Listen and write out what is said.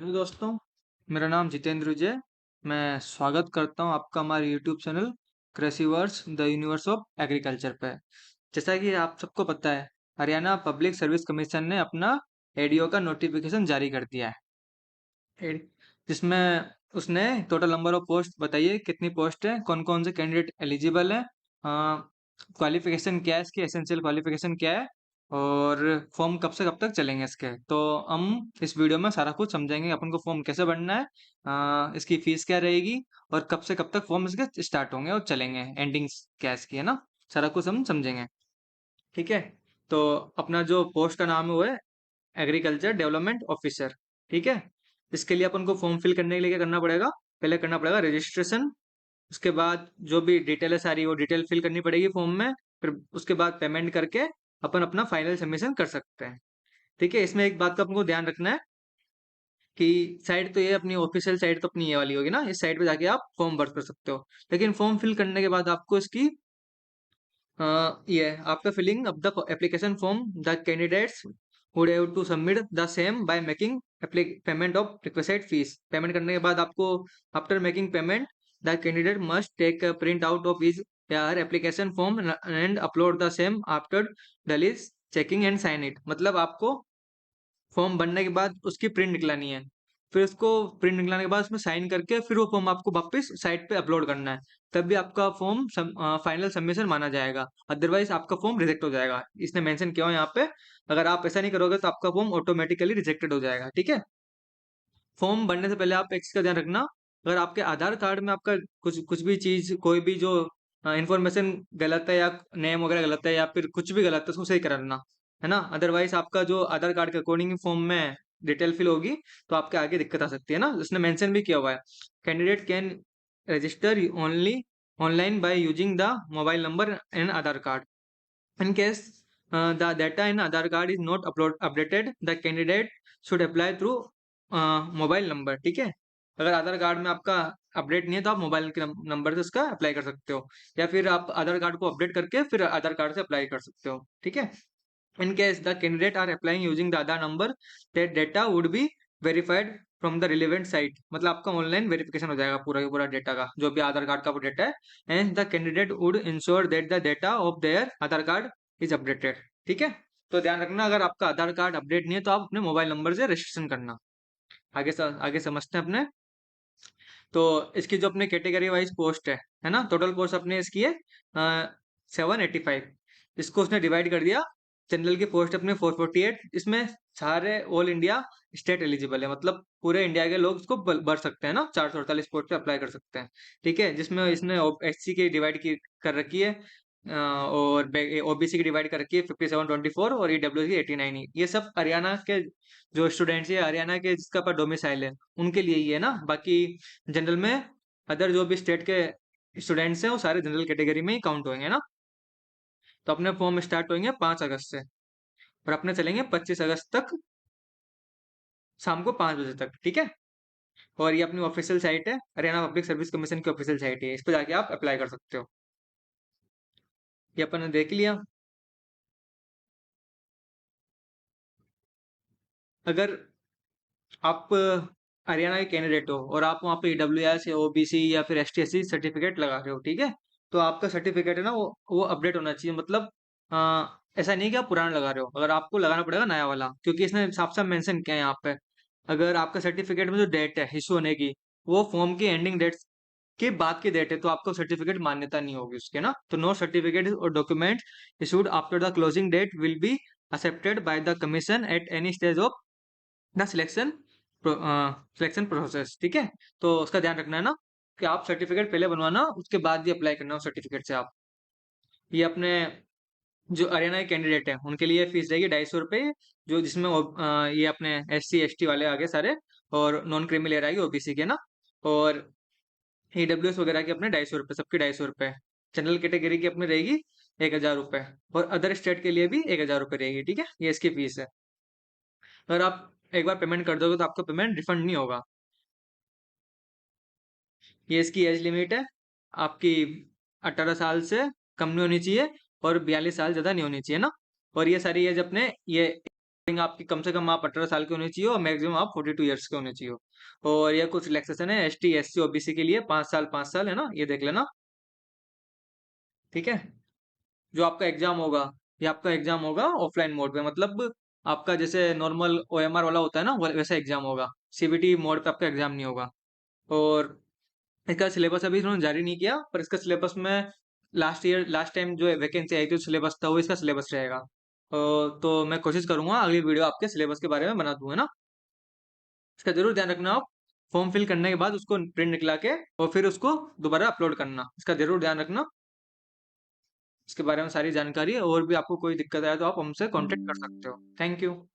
Hello दोस्तों, मेरा नाम जितेंद्र जय। मैं स्वागत करता हूँ आपका हमारे YouTube channel Krishiverse the universe of agriculture पे। जैसा कि आप सबको पता है, हरियाणा पब्लिक सर्विस कमीशन ने अपना एडीओ का नोटिफिकेशन जारी कर दिया है। एड- जिसमें उसने टोटल नंबर ऑफ पोस्ट बताइए कितनी पोस्ट है, कौन कौन से कैंडिडेट एलिजिबल है, क्वालिफिकेशन क्या है, इसकी एसेंशियल क्वालिफिकेशन क्या है और फॉर्म कब से कब तक चलेंगे इसके। तो हम इस वीडियो में सारा कुछ समझेंगे अपन को फॉर्म कैसे भरना है, इसकी फीस क्या रहेगी और कब से कब तक फॉर्म इसके स्टार्ट होंगे और चलेंगे, एंडिंग क्या है इसकी, है ना। सारा कुछ हम समझेंगे, ठीक है। तो अपना जो पोस्ट का नाम है वो है एग्रीकल्चर डेवलपमेंट ऑफिसर, ठीक है। इसके लिए अपन को फॉर्म फिल करने के लिए क्या करना पड़ेगा, पहले करना पड़ेगा रजिस्ट्रेशन। उसके बाद जो भी डिटेल है सारी वो डिटेल फिल करनी पड़ेगी फॉर्म में। फिर उसके बाद पेमेंट करके अपन अपना फाइनल सबमिशन कर सकते हैं, ठीक है। इसमें एक बात का अपन को ध्यान रखना है कि साइट तो ये अपनी ऑफिशियल साइट तो अपनी ये वाली होगी ना, इस साइट पे जाके आप फॉर्म भर कर सकते हो। लेकिन फॉर्म फिल करने के बाद आपको इसकी ये after filling up the application form, the candidates would have to submit the same by making payment of requisite fees. Payment करने के बाद आपको after making payment, the candidate must take a print out of his or application form and upload the same after Dalis checking and sign it. मतलब आपको form बनने के बाद उसकी प्रिंट निकलानी है। फिर उसको प्रिंट निकलाने के बाद उसमें साइन करके फिर वो फॉर्म आपको वापस साइट पे अपलोड करना है। तब भी आपका फॉर्म फाइनल सबमिशन माना जाएगा, अदरवाइज आपका फॉर्म रिजेक्ट हो जाएगा। इसने मेंशन किया हो यहाँ पे, अगर आप ऐसा नहीं करोगे तो आपका फॉर्म ऑटोमेटिकली रिजेक्टेड हो जाएगा, ठीक है। फॉर्म भरने से पहले आप एक चीज का ध्यान रखना, अगर आपके आधार कार्ड में आपका कुछ कुछ भी चीज कोई भी जो इंफॉर्मेशन गलत है या नेम वगैरह गलत है या फिर कुछ भी गलत है उसको सही कराना, है ना। अदरवाइज आपका जो आधार कार्ड के अकॉर्डिंग फॉर्म में डिटेल फिल होगी तो आपके आगे दिक्कत आ सकती है ना। उसने मेंशन भी किया हुआ है, candidate can register only online by using the mobile number and Aadhaar card. In case the data in Aadhaar card is not updated, the candidate should apply through mobile number, ठीक है। अगर आधार card में आपका update नहीं है तो आप mobile के नंबर से उसका अप्लाई कर सकते हो, या फिर आप आधार कार्ड को अपडेट करके फिर आधार कार्ड से अप्लाई कर सकते हो, ठीक है। In case the candidate are applying using the Aadhaar number, that data would be verified from the relevant site. मतलब आपका ऑनलाइन वेरिफिकेशन हो जाएगा पूरा का पूरा डेटा का, जो भी आधार कार्ड का वो डेटा है। And the candidate would ensure that the data of their Aadhaar card is updated, ठीक है। तो ध्यान रखना, अगर आपका आधार कार्ड अपडेट नहीं है तो आप अपने मोबाइल नंबर से रजिस्ट्रेशन करना। आगे समझते हैं अपने। तो इसकी जो अपने कैटेगरी वाइज पोस्ट है ना, टोटल पोस्ट अपने इसकी है 785। इसको उसने डिवाइड कर दिया। जनरल की पोस्ट अपने 448। इसमें सारे ऑल इंडिया स्टेट एलिजिबल है, मतलब पूरे इंडिया के लोग इसको भर सकते हैं ना, 448 पोस्ट पे अप्लाई कर सकते हैं, ठीक है। जिसमें इसने एससी की डिवाइड की कर रखी है, और ओबीसी की डिवाइड कर रखी है 5724 और ईडब्ल्यू की 89। ये सब हरियाणा के जो स्टूडेंट्स है, हरियाणा के जिसका पर डोमिसाइल है उनके लिए ही है ना। बाकी जनरल में अदर जो भी स्टेट के स्टूडेंट्स हैं वो सारे जनरल कैटेगरी में ही काउंट होंगे ना। तो अपने फॉर्म स्टार्ट होंगे 5 अगस्त से और अपने चलेंगे 25 अगस्त तक, शाम को 5 बजे तक, ठीक है। और ये अपनी ऑफिशियल साइट है, हरियाणा पब्लिक सर्विस कमीशन की ऑफिशियल साइट है, इस पर जाके आप अप्लाई कर सकते हो। ये अपन ने देख लिया। अगर आप हरियाणा के कैंडिडेट हो और आप वहाँ पे ईडब्ल्यूएस या ओबीसी या फिर एसटी एससी सर्टिफिकेट लगा रहे हो, ठीक है। तो आपका सर्टिफिकेट है ना वो अपडेट होना चाहिए। मतलब ऐसा नहीं कि आप पुराना लगा रहे हो, अगर आपको लगाना पड़ेगा नया वाला, क्योंकि इसने साफ साफ मेंशन किया है यहाँ पे। अगर आपका सर्टिफिकेट में जो डेट है इशू होने की वो फॉर्म की एंडिंग डेट के बाद की डेट है तो आपको सर्टिफिकेट मान्यता नहीं होगी उसके ना। तो नो सर्टिफिकेट और document issued after the closing date will be accepted by the commission at any stage of the selection process, ठीक है। तो उसका ध्यान रखना है ना कि आप सर्टिफिकेट पहले बनवाना, उसके बाद ही अप्लाई करना उस सर्टिफिकेट से आप। ये अपने जो हरियाणा के कैंडिडेट है उनके लिए फीस रहेगी 250 रुपये, जो जिसमें ये अपने SC ST वाले आगे सारे, और नॉन क्रीमी लेयर आएगी ओबीसी के ना। और ईडब्ल्यूएस वगैरह की अपने 250 रुपये, सबकी 250 रुपये। जनरल कैटेगरी की अपनी रहेगी 1000 रुपये, और अदर स्टेट के लिए भी 1000 रुपये रहेगी, ठीक है। ये इसकी फीस है। अगर आप एक बार पेमेंट कर दोगे तो आपका पेमेंट रिफंड नहीं होगा। ये इसकी एज लिमिट है, आपकी 18 साल से कम नहीं होनी चाहिए और 42 साल ज्यादा नहीं होनी चाहिए ना। और ये सारी एज अपने ये आपकी कम से कम आप 18 साल के होने चाहिए और मैक्सिमम आप 42 ईयर्स के होने चाहिए। और ये कुछ रिलैक्सेशन है एसटी, एससी, ओबीसी के लिए 5 साल है ना, ये देख लेना। ठीक है। जो आपका एग्जाम होगा, ये आपका एग्जाम होगा ऑफलाइन मोड पे, मतलब आपका जैसे नॉर्मल ओएमआर वाला होता है ना, वैसा एग्जाम होगा। सीबीटी मोड पे आपका एग्जाम नहीं होगा। और इसका सिलेबस अभी इन्होंने जारी नहीं किया, पर इसका सिलेबस में लास्ट टाइम जो वैकेंसी आई थी सिलेबस था, वो इसका सिलेबस रहेगा। तो मैं कोशिश करूंगा अगली वीडियो आपके सिलेबस के बारे में बना दूंगा ना। इसका जरूर ध्यान रखना आप। फॉर्म फिल करने के बाद उसको प्रिंट निकला के और फिर उसको दोबारा अपलोड करना, इसका जरूर ध्यान रखना। इसके बारे में सारी जानकारी है, और भी आपको कोई दिक्कत आए तो आप हमसे कांटेक्ट कर सकते हो। Thank you.